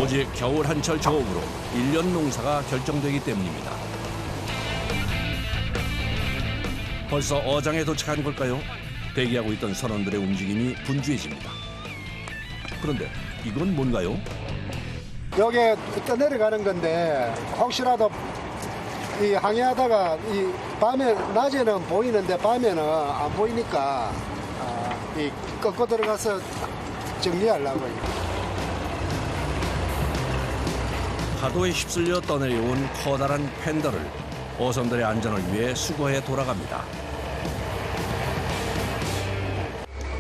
오직 겨울 한철 저음으로 1년 농사가 결정되기 때문입니다. 벌써 어장에 도착한 걸까요? 대기하고 있던 선원들의 움직임이 분주해집니다. 그런데 이건 뭔가요? 여기 떠내려가는 건데 혹시라도 이 항해하다가 이 밤에 낮에는 보이는데 밤에는 안 보이니까 이 꺾고 들어가서 정리하려고요. 파도에 휩쓸려 떠내려온 커다란 팬더를 어선들의 안전을 위해 수거해 돌아갑니다.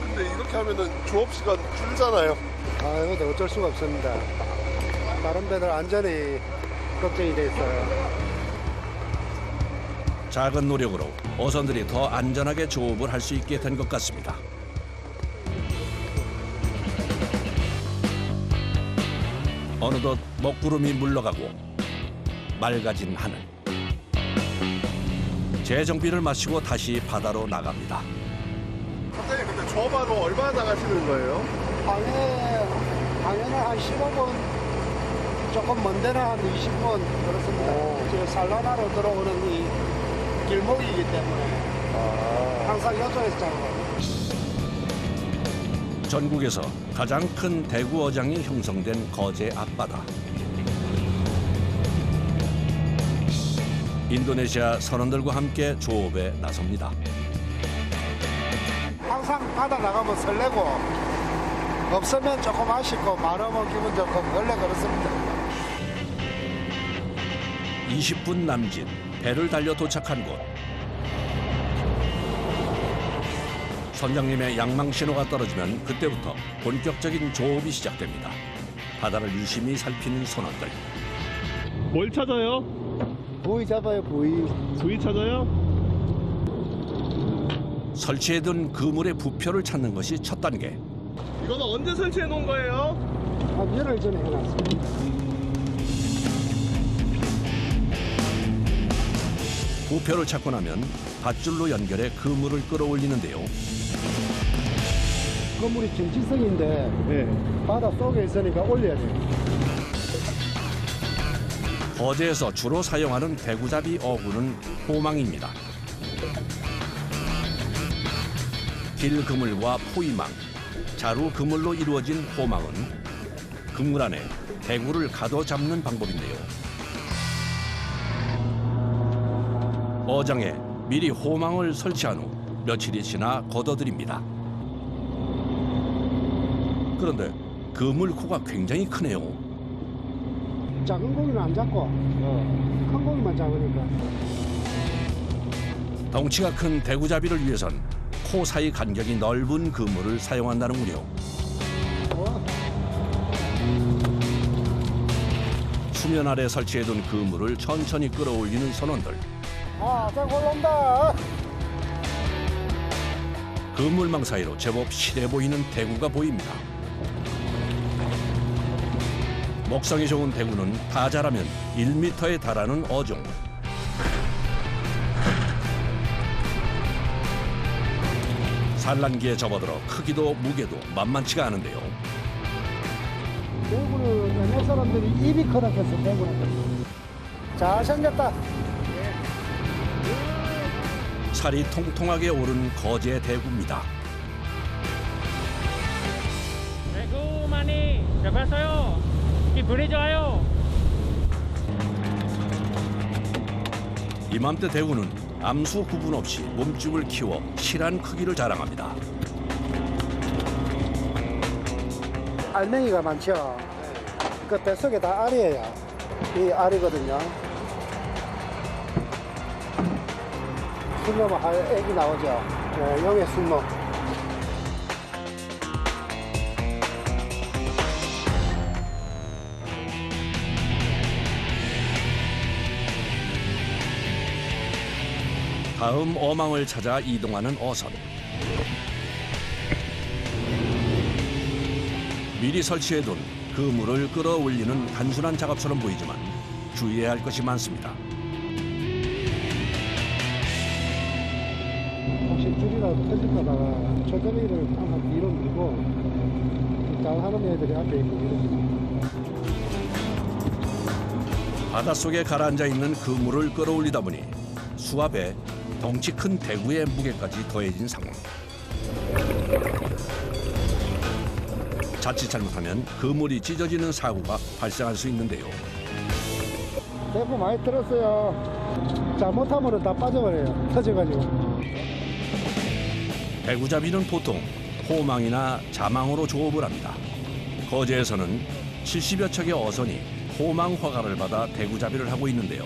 근데 이렇게 하면은 조업 시간 줄잖아요. 이것도 어쩔 수가 없습니다. 다른 배들 안전이 걱정이 돼 있어요. 작은 노력으로 어선들이 더 안전하게 조업을 할 수 있게 된 것 같습니다. 어느덧 먹구름이 물러가고 맑아진 하늘. 재정비를 마치고 다시 바다로 나갑니다. 선생님 근데 조업하러 얼마나 나가시는 거예요? 항해는 한 15분, 조금 먼 데는 한 20분 그렇습니다. 지금 산란하러 들어오는 이 길목이기 때문에 항상 이쪽에서 작업합니다. 전국에서 가장 큰 대구 어장이 형성된 거제 앞바다. 인도네시아 선원들과 함께 조업에 나섭니다. 항상 바다 나가면 설레고 없으면 조금 아쉽고 많으면 기분 좋고 원래 그렇습니다. 20분 남짓 배를 달려 도착한 곳. 선장님의 양망 신호가 떨어지면 그때부터 본격적인 조업이 시작됩니다. 바다를 유심히 살피는 선원들. 뭘 찾아요? 부위 잡아요, 부위. 부위 찾아요? 설치해둔 그물의 부표를 찾는 것이 첫 단계. 이거는 언제 설치해 놓은 거예요? 한 열흘 전에 해놨습니다. 부표를 찾고 나면 밧줄로 연결해 그물을 끌어올리는데요. 건물이 정지성인데 네. 바다 속에 있으니까 올려야 돼요. 거제에서 주로 사용하는 대구잡이 어구는 호망입니다. 길 그물과 포위망, 자루 그물로 이루어진 호망은 그물 안에 대구를 가둬 잡는 방법인데요. 어장에 미리 호망을 설치한 후 며칠이 지나 걷어들입니다. 그런데 그물코가 굉장히 크네요. 작은 고기는 안 잡고 큰 고기만 잡으니까. 덩치가 큰 대구잡이를 위해선 코 사이 간격이 넓은 그물을 사용한다는군요. 수면 아래 설치해둔 그물을 천천히 끌어올리는 선원들. 자, 올라온다. 그물망 사이로 제법 실해 보이는 대구가 보입니다. 먹성이 좋은 대구는 다 자라면 1m에 달하는 어종. 산란기에 접어들어 크기도 무게도 만만치가 않은데요. 대구는 옛날 사람들이 입이 크다 해서 대구는. 잘생겼다. 살이 통통하게 오른 거제 대구입니다. 대구 많이 잡았어요. 이 물이 좋아요. 이맘때 대구는 암수 구분 없이 몸집을 키워 실한 크기를 자랑합니다. 알맹이가 많죠. 그 뱃속에 다 알이에요. 이 알이거든요. 숨 넣으면 애기 나오죠. 용의 숨놈. 다음 어망을 찾아 이동하는 어선. 미리 설치해둔 그물을 끌어올리는 단순한 작업처럼 보이지만 주의해야 할 것이 많습니다. 혹시 줄이라도 터질까봐 조절리를 한번 뒤로 밀고 잘하는 애들이 앞에 있고 이렇게. 바닷속에 가라앉아 있는 그물을 끌어올리다 보니 수압에 덩치 큰 대구의 무게까지 더해진 상황. 자칫 잘못하면 그물이 찢어지는 사고가 발생할 수 있는데요. 대구 많이 들었어요. 잘못하면 다 빠져버려요. 터져가지고. 대구잡이는 보통 호망이나 자망으로 조업을 합니다. 거제에서는 70여 척의 어선이 호망 허가를 받아 대구잡이를 하고 있는데요.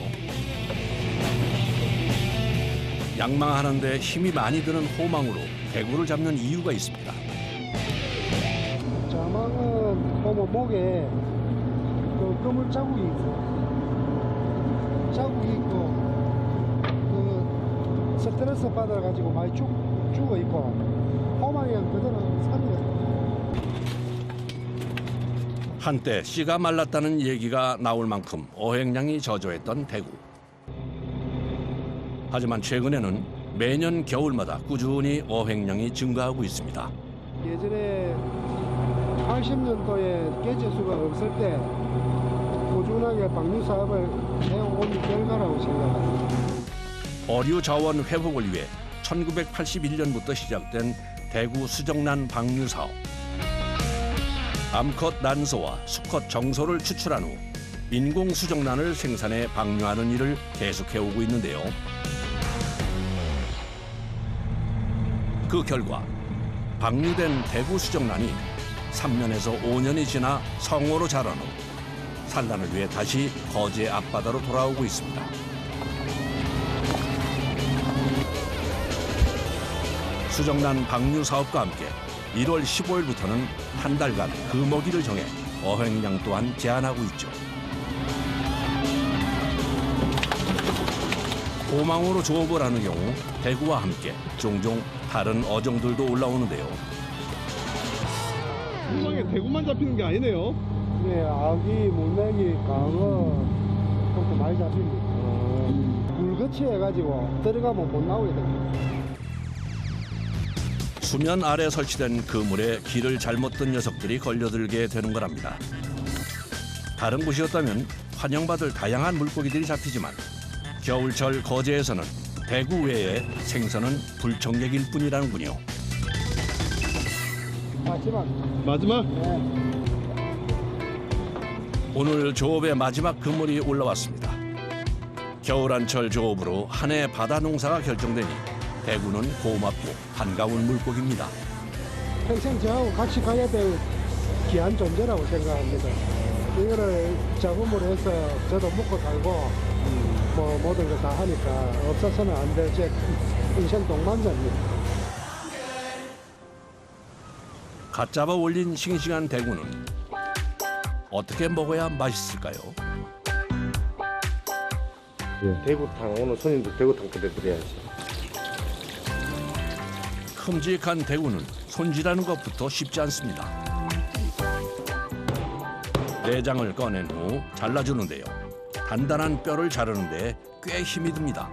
양망하는 데 힘이 많이 드는 호망으로 대구를 잡는 이유가 있습니다. 자망은 보면 목에 그 그물 자국이 있어. 자국이 있고 그 스트레스 받아가지고 많이 죽어 있고 호망이랑 그대로 살이에요. 한때 씨가 말랐다는 얘기가 나올 만큼 어획량이 저조했던 대구. 하지만 최근에는 매년 겨울마다 꾸준히 어획량이 증가하고 있습니다. 예전에 80년도에 개체수가 없을 때 꾸준하게 방류 사업을 해온 결과라고 생각합니다. 어류 자원 회복을 위해 1981년부터 시작된 대구 수정란 방류 사업. 암컷 난소와 수컷 정소를 추출한 후 인공 수정란을 생산해 방류하는 일을 계속해오고 있는데요. 그 결과 방류된 대구 수정란이 3년에서 5년이 지나 성어로 자란 후 산란을 위해 다시 거제 앞바다로 돌아오고 있습니다. 수정란 방류 사업과 함께 1월 15일부터는 한 달간 그 먹이를 정해 어획량 또한 제한하고 있죠. 호망으로 조업을 하는 경우 대구와 함께 종종 다른 어종들도 올라오는데요. 호망에 대구만 잡히는 게 아니네요. 네, 아기, 물메기, 강어 그것도 많이 잡힙니다. 물거치 해가지고 들어가면 못 나오게 됩니다. 수면 아래 설치된 그물에 길을 잘못 든 녀석들이 걸려들게 되는 거랍니다. 다른 곳이었다면 환영받을 다양한 물고기들이 잡히지만 겨울철 거제에서는 대구 외에 생선은 불청객일 뿐이라는군요. 마지막? 네. 오늘 조업의 마지막 그물이 올라왔습니다. 겨울한철 조업으로 한 해 바다 농사가 결정되니 대구는 고맙고 반가운 물고기입니다. 평생 저하고 같이 가야 될 귀한 존재라고 생각합니다. 이거를 작업으로 해서 저도 먹고 살고 뭐 모든 걸 다 하니까 없어서는 안 될 제 인생 동반자입니다. 갓 잡아 올린 싱싱한 대구는 어떻게 먹어야 맛있을까요? 대구탕, 오늘 손님들 대구탕 끓여드려야지. 큼직한 대구는 손질하는 것부터 쉽지 않습니다. 내장을 꺼낸 후 잘라주는데요. 단단한 뼈를 자르는데 꽤 힘이 듭니다.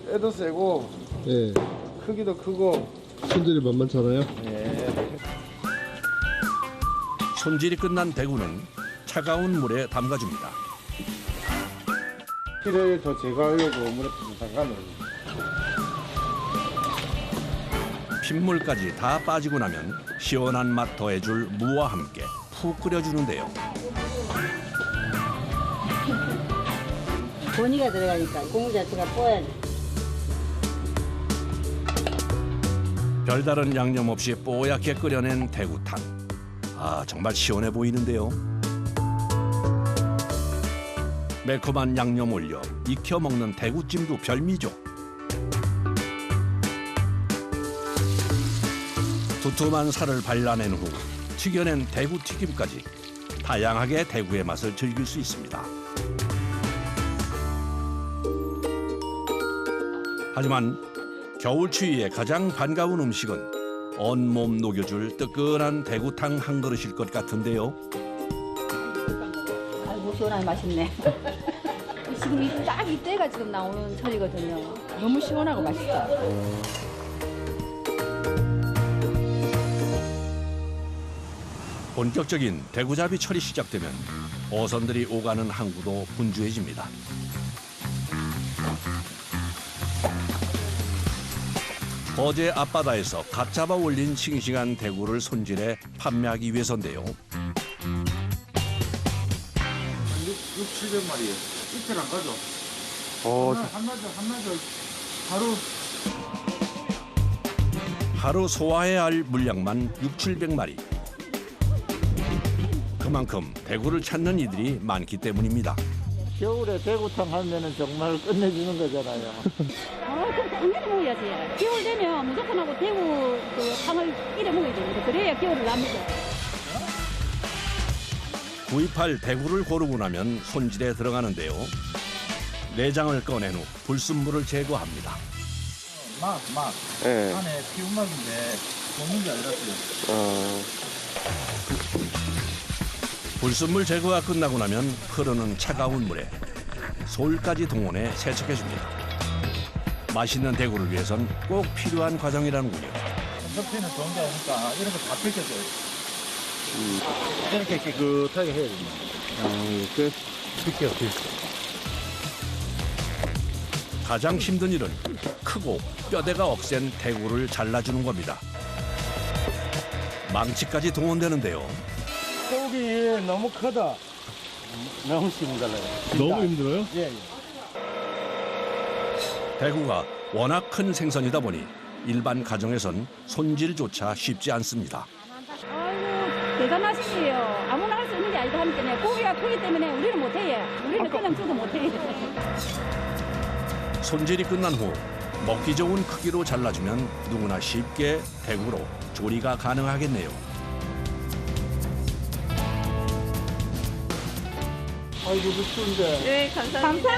애도 세고 네. 크기도 크고. 손질이 만만찮아요? 네. 손질이 끝난 대구는 차가운 물에 담가줍니다. 피를 더 제거하려고 물에 좀 담가놓습니다. 핏물까지 다 빠지고 나면 시원한 맛 더해줄 무와 함께 푹 끓여주는데요. 고니가 들어가니까 고무 자체가 뽀야지. 별다른 양념 없이 뽀얗게 끓여낸 대구탕. 아, 정말 시원해 보이는데요. 매콤한 양념 올려 익혀 먹는 대구찜도 별미죠. 두툼한 살을 발라낸 후 튀겨낸 대구 튀김까지 다양하게 대구의 맛을 즐길 수 있습니다. 하지만 겨울 추위에 가장 반가운 음식은 온몸 녹여줄 뜨끈한 대구탕 한 그릇일 것 같은데요. 아이고 시원하게 맛있네. 지금 딱 이때가 지금 나오는 철이거든요. 너무 시원하고 맛있어. 본격적인 대구잡이 철이 시작되면 어선들이 오가는 항구도 분주해집니다. 거제 앞바다에서 갓 잡아 올린 싱싱한 대구를 손질해 판매하기 위해서인데요. 600~700마리 이틀 안 가죠? 한나절 하루 소화해야 할 물량만 600~700마리. 그만큼 대구를 찾는 이들이 많기 때문입니다. 겨울에 대구탕 하면은 정말 끝내주는 거잖아요. 그럼 당연히 먹어야지. 겨울 되면 무조건 하고 대구 그 탕을 끼려 먹어야 되는데 그래야 겨울을 남죠. 구입할 대구를 고르고 나면 손질에 들어가는데요. 내장을 꺼낸 후 불순물을 제거합니다. 맛. 예. 안에 피운막인데 먹는 게 아니라서요. 불순물 제거가 끝나고 나면 흐르는 차가운 물에 솔까지 동원해 세척해줍니다. 맛있는 대구를 위해선 꼭 필요한 과정이라는군요. 건조피는 좋은 게 아니니까 이런 거 다 벗겨줘요. 이렇게 깨끗하게 해야 됩니다. 가장 힘든 일은 크고 뼈대가 억센 대구를 잘라주는 겁니다. 망치까지 동원되는데요. 속이 너무 크다. 너무 힘들어요. 너무 힘들어요? 예. 대구가 워낙 큰 생선이다 보니 일반 가정에선 손질조차 쉽지 않습니다. 아이고 대단하시지요. 아무나 할 수 있는 게 아니다 하니까 고기가 크기 때문에 우리는 못해요. 우리는 그냥 줘도 못해요. 손질이 끝난 후 먹기 좋은 크기로 잘라주면 누구나 쉽게 대구로 조리가 가능하겠네요. 아이고 미친데. 네, 감사합니다.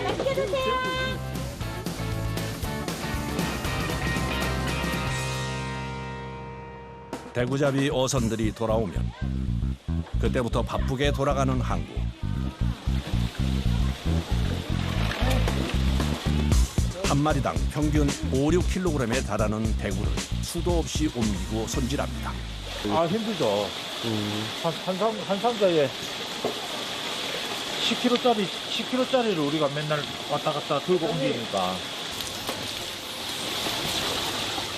맛있게 드세요. 대구잡이 어선들이 돌아오면 그때부터 바쁘게 돌아가는 항구. 한 마리당 평균 5~6kg에 달하는 대구를 수도 없이 옮기고 손질합니다. 아 힘들죠. 한 상자에 10kg짜리를 우리가 맨날 왔다 갔다 들고 옮기니까.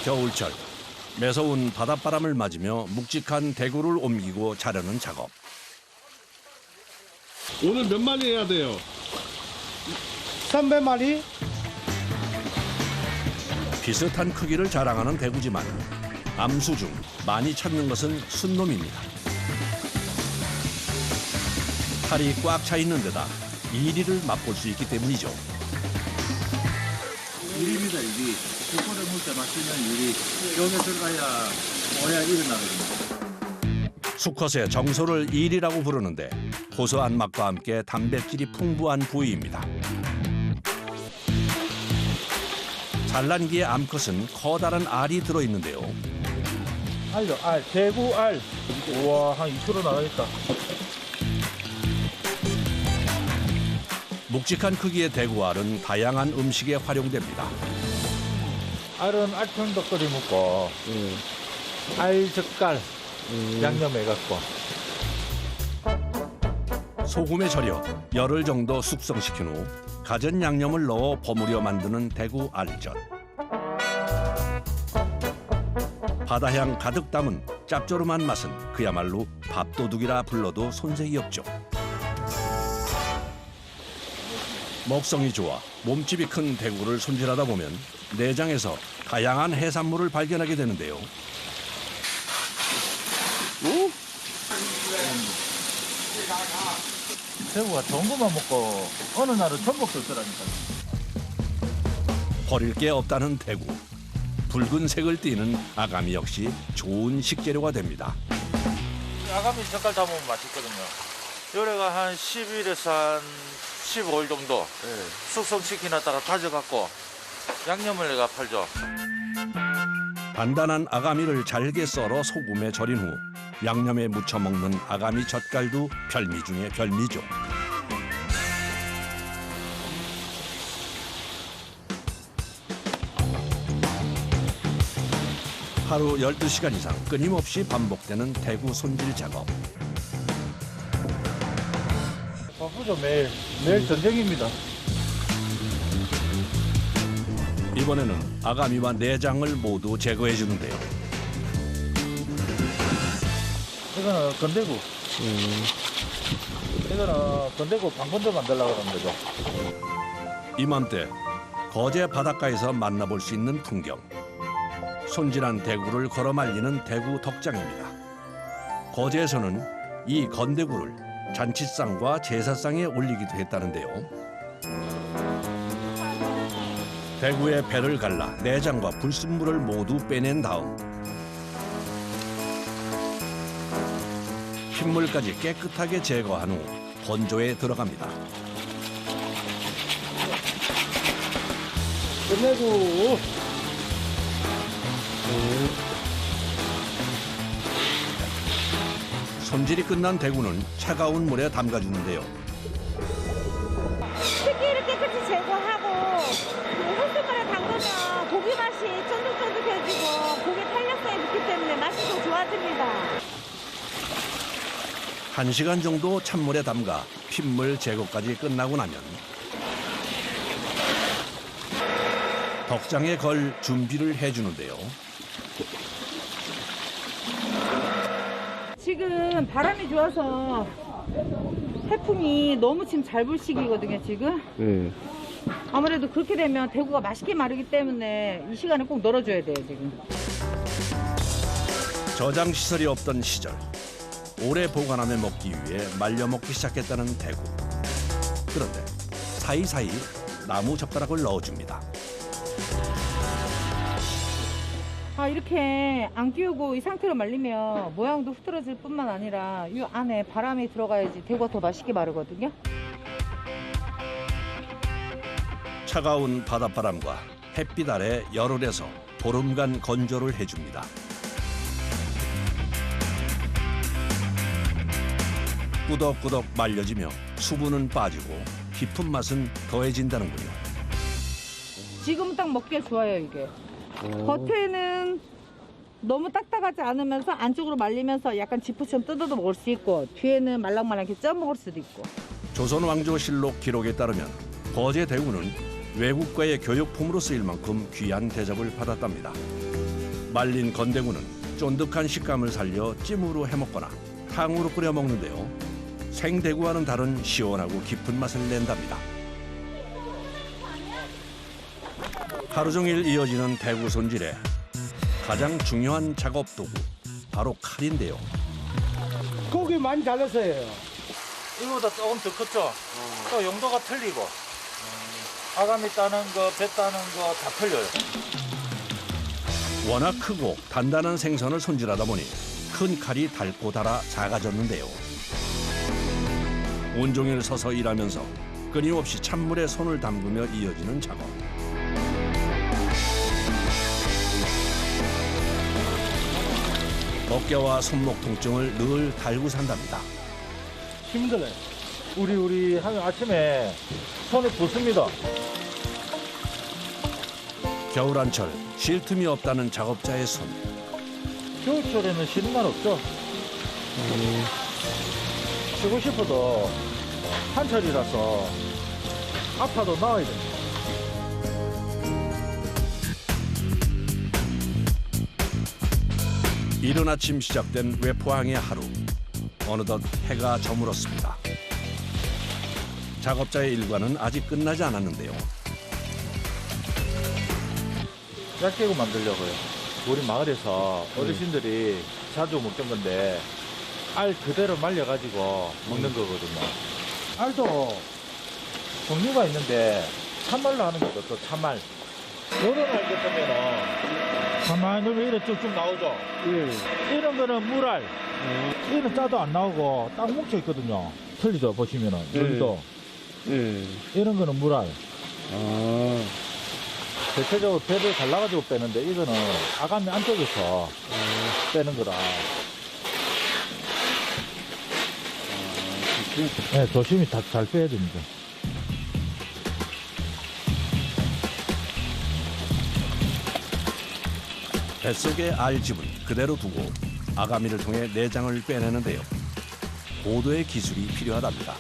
겨울철 매서운 바닷바람을 맞으며 묵직한 대구를 옮기고 자르는 작업. 오늘 몇 마리 해야 돼요? 300마리? 비슷한 크기를 자랑하는 대구지만 암수 중 많이 찾는 것은 순놈입니다. 살이 꽉 차 있는 데다 이리를 맛볼 수 있기 때문이죠. 유리입니다, 유리. 국물에 먹을 때 맛있는 유리. 여기에 들어가야 오야 일어나거든요. 수컷의 정소를 일이라고 부르는데 고소한 맛과 함께 단백질이 풍부한 부위입니다. 산란기의 암컷은 커다란 알이 들어있는데요. 알요, 대구 알. 우와, 한 2kg 나가겠다. 묵직한 크기의 대구알은 다양한 음식에 활용됩니다. 알은 알탕도 끓여 먹고, 알젓갈 양념해갖고. 소금에 절여 열흘 정도 숙성시킨 후 갖은 양념을 넣어 버무려 만드는 대구 알젓. 바다향 가득 담은 짭조름한 맛은 그야말로 밥도둑이라 불러도 손색이 없죠. 먹성이 좋아 몸집이 큰 대구를 손질하다 보면 내장에서 다양한 해산물을 발견하게 되는데요. 대구가 좋은 것만 먹고 어느 날은 전복도 있더라니까. 버릴 게 없다는 대구. 붉은색을 띠는 아가미 역시 좋은 식재료가 됩니다. 아가미 젓갈 담으면 맛있거든요. 요래가 한 10일에서 한 15일 정도 숙성시켜놨다가 다져갖고 양념을 내가 팔죠. 단단한 아가미를 잘게 썰어 소금에 절인 후 양념에 묻혀 먹는 아가미 젓갈도 별미 중에 별미죠. 하루 12시간 이상 끊임없이 반복되는 대구 손질 작업. 바쁘죠, 매일. 매일 전쟁입니다. 이번에는 아가미와 내장을 모두 제거해 주는데요. 이거는 건대구. 이거는 건대구 방건조 만들려고 하는 거죠. 이맘때 거제 바닷가에서 만나볼 수 있는 풍경. 손질한 대구를 걸어 말리는 대구 덕장입니다. 거제에서는 이 건대구를 잔치상과 제사상에 올리기도 했다는데요. 대구의 배를 갈라 내장과 불순물을 모두 빼낸 다음 핏물까지 깨끗하게 제거한 후 건조에 들어갑니다. 끝내고 손질이 끝난 대구는 차가운 물에 담가주는데요. 특기를 깨끗이 제거하고 햇빛물에 담그면 고기 맛이 쫀득쫀득해지고 고기 탄력성이 붙기 때문에 맛이 더 좋아집니다. 1시간 정도 찬물에 담가 핏물 제거까지 끝나고 나면 덕장에 걸 준비를 해주는데요. 지금 바람이 좋아서 해풍이 너무 지금 잘 불 시기거든요, 지금. 아무래도 그렇게 되면 대구가 맛있게 마르기 때문에 이 시간에 꼭 널어줘야 돼요, 지금. 저장 시설이 없던 시절 오래 보관하며 먹기 위해 말려 먹기 시작했다는 대구. 그런데 사이사이 나무 젓가락을 넣어줍니다. 아, 이렇게 안 끼우고 이 상태로 말리면 모양도 흐트러질 뿐만 아니라 이 안에 바람이 들어가야지 대구가 더 맛있게 마르거든요. 차가운 바닷바람과 햇빛 아래 열흘에서 보름간 건조를 해줍니다. 꾸덕꾸덕 말려지며 수분은 빠지고 깊은 맛은 더해진다는군요. 지금은 딱 먹기가 좋아요, 이게. 겉에는 너무 딱딱하지 않으면서 안쪽으로 말리면서 약간 지포처럼 뜯어도 먹을 수 있고 뒤에는 말랑말랑하게 쪄 먹을 수도 있고. 조선 왕조실록 기록에 따르면 거제 대구는 외국과의 교육품으로 쓰일 만큼 귀한 대접을 받았답니다. 말린 건대구는 쫀득한 식감을 살려 찜으로 해먹거나 탕으로 끓여 먹는데요. 생대구와는 다른 시원하고 깊은 맛을 낸답니다. 하루 종일 이어지는 대구 손질에 가장 중요한 작업 도구, 바로 칼인데요. 고기 많이 잘랐어요. 이거보다 조금 더 컸죠? 또 용도가 틀리고. 아가미 따는 거, 배 따는 거 다 틀려요. 워낙 크고 단단한 생선을 손질하다 보니 큰 칼이 닳고 닳아 작아졌는데요. 온종일 서서 일하면서 끊임없이 찬물에 손을 담그며 이어지는 작업. 어깨와 손목 통증을 늘 달고 산답니다. 힘들어요. 우리 하면 아침에 손이 부습니다. 겨울한철 쉴 틈이 없다는 작업자의 손. 겨울철에는 쉬는 날 없죠. 쉬고 싶어도 한철이라서 아파도 나와야 됩니다. 이른 아침 시작된 외포항의 하루. 어느덧 해가 저물었습니다. 작업자의 일과는 아직 끝나지 않았는데요. 약개구 만들려고요. 우리 마을에서 어르신들이 자주 먹던 건데 알 그대로 말려가지고 먹는 거거든요. 알도 종류가 있는데 참말로 하는 것도 또 참말. 이런 알 같으면은 가만히 놓으면 이렇게 쭉쭉 나오죠. 이런 거는 물알. 이런 짜도 안 나오고 딱 뭉쳐 있거든요. 틀리죠, 보시면은. 여기도. 이런 거는 물알. 대체적으로 배를 갈라가지고 빼는데 이거는 아가미 안쪽에서 빼는 거라. 네, 조심히 잘 빼야 됩니다. 뱃속의 알집은 그대로 두고 아가미를 통해 내장을 빼내는데요. 고도의 기술이 필요하답니다.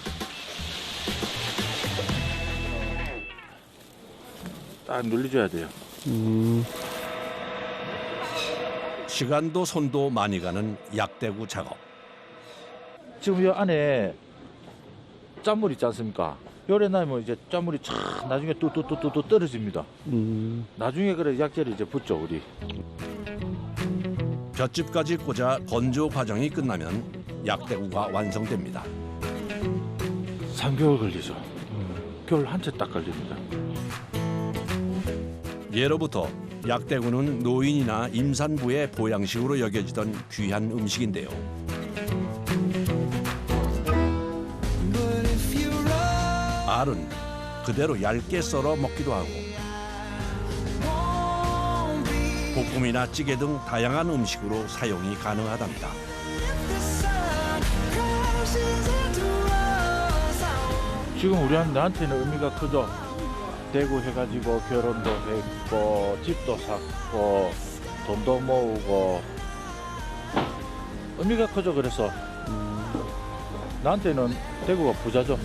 딱 눌러줘야 돼요. 시간도 손도 많이 가는 약대구 작업. 지금 이 안에 짠물 있지 않습니까? 열에 나면 이제 짠물이 촥 나중에 또 떨어집니다. 나중에 그래 약재를 이제 붓죠 우리. 볏짚까지 꽂아 건조 과정이 끝나면 약대구가 완성됩니다. 3개월 걸리죠. 겨울 한 채 딱 걸립니다. 예로부터 약대구는 노인이나 임산부의 보양식으로 여겨지던 귀한 음식인데요. 알은 그대로 얇게 썰어 먹기도 하고 볶음이나 찌개 등 다양한 음식으로 사용이 가능하답니다. 지금 나한테는 의미가 크죠. 대구 해가지고 결혼도 했고 집도 샀고 돈도 모으고 의미가 크죠. 그래서 나한테는 대구가 부자죠.